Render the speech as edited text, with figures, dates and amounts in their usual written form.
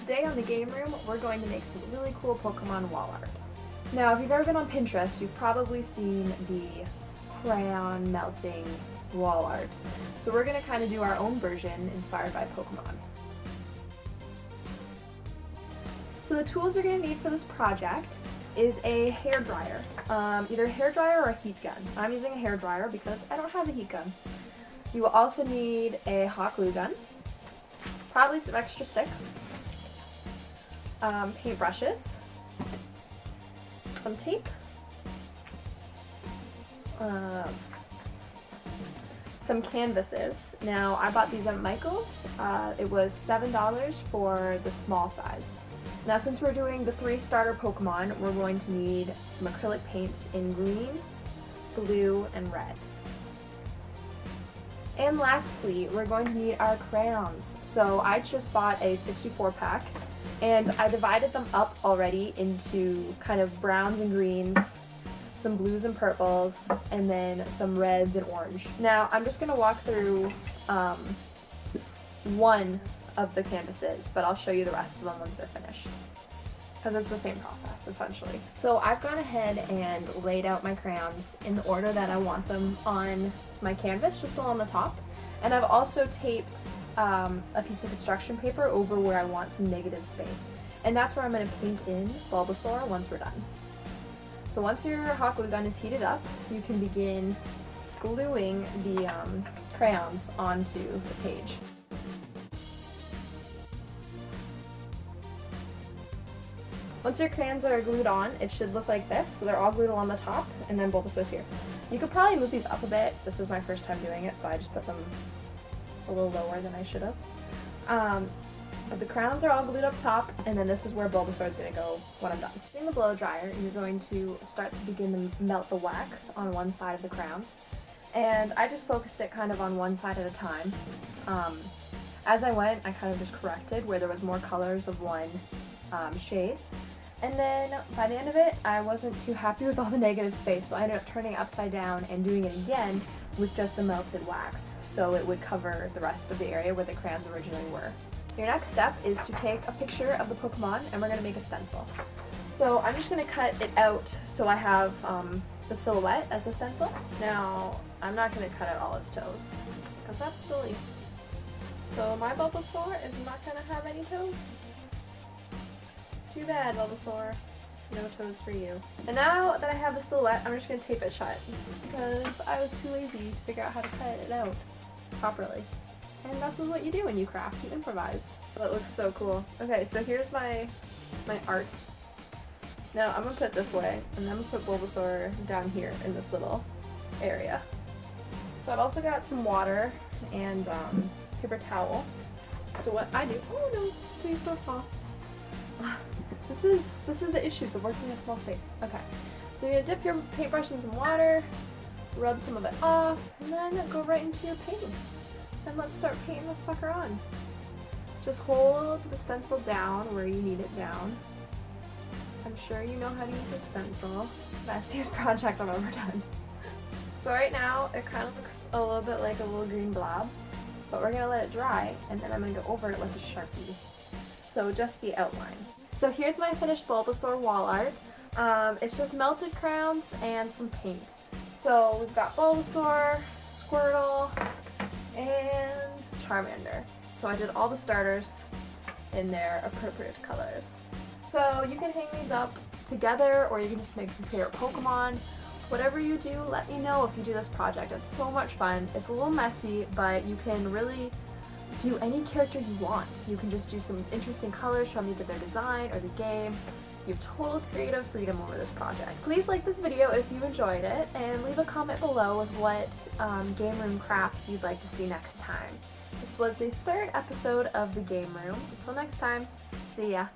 today on the game room, we're going to make some really cool Pokemon wall art. Now, if you've ever been on Pinterest, you've probably seen the crayon melting wall art. So we're going to kind of do our own version inspired by Pokemon. So the tools you're going to need for this project is a hairdryer, either a hairdryer or a heat gun. I'm using a hairdryer because I don't have a heat gun. You will also need a hot glue gun, probably some extra sticks, paint brushes, some tape, some canvases. Now I bought these at Michael's. It was $7 for the small size. Now since we're doing the 3 starter Pokemon, we're going to need some acrylic paints in green, blue, and red. And lastly, we're going to need our crayons. So I just bought a 64 pack and I divided them up already into kind of browns and greens, some blues and purples, and then some reds and orange. Now I'm just going to walk through one of the canvases, but I'll show you the rest of them once they're finished, because it's the same process essentially. So I've gone ahead and laid out my crayons in the order that I want them on my canvas, just along the top, and I've also taped a piece of construction paper over where I want some negative space, and that's where I'm going to paint in Bulbasaur once we're done. So once your hot glue gun is heated up, you can begin gluing the crayons onto the page. Once your crayons are glued on, it should look like this. So they're all glued along the top, and then Bulbasaur's here. You could probably move these up a bit. This is my first time doing it, so I just put them a little lower than I should have. But the crowns are all glued up top, and then this is where Bulbasaur is going to go when I'm done. Using the blow dryer, you're going to start to begin to melt the wax on one side of the crowns. And I just focused it kind of on one side at a time. As I went, I kind of just corrected where there was more colors of one shade. And then by the end of it, I wasn't too happy with all the negative space, so I ended up turning it upside down and doing it again with just the melted wax, so it would cover the rest of the area where the crayons originally were. Your next step is to take a picture of the Pokemon, and we're going to make a stencil. So I'm just going to cut it out so I have the silhouette as the stencil. Now, I'm not going to cut out all his toes, because that's silly. So my Bulbasaur is not going to have any toes. Too bad, Bulbasaur. No toes for you. And now that I have the silhouette, I'm just going to tape it shut, because I was too lazy to figure out how to cut it out properly. And that's what you do when you craft, you improvise. Oh, it looks so cool. Okay, so here's my art. Now I'm going to put it this way, and then I'm going to put Bulbasaur down here in this little area. So I've also got some water and paper towel. So what I do, oh no, please don't fall. This is the issues of working in a small space. Okay, so you're gonna dip your paintbrush in some water, rub some of it off, and then go right into your paint. And let's start painting this sucker on. Just hold the stencil down where you need it down. I'm sure you know how to use a stencil. Messiest project I've ever done. So right now it kind of looks a little bit like a little green blob, but we're gonna let it dry, and then I'm gonna go over it with a Sharpie. So just the outline. So here's my finished Bulbasaur wall art. It's just melted crayons and some paint. So we've got Bulbasaur, Squirtle, and Charmander. So I did all the starters in their appropriate colors. So you can hang these up together, or you can just make your favorite Pokemon. Whatever you do, let me know if you do this project. It's so much fun. It's a little messy, but you can really do any character you want. You can just do some interesting colors from either their design or the game. You have total creative freedom over this project. Please like this video if you enjoyed it, and leave a comment below with what game room crafts you'd like to see next time. This was the 3rd episode of the game room. Until next time, see ya.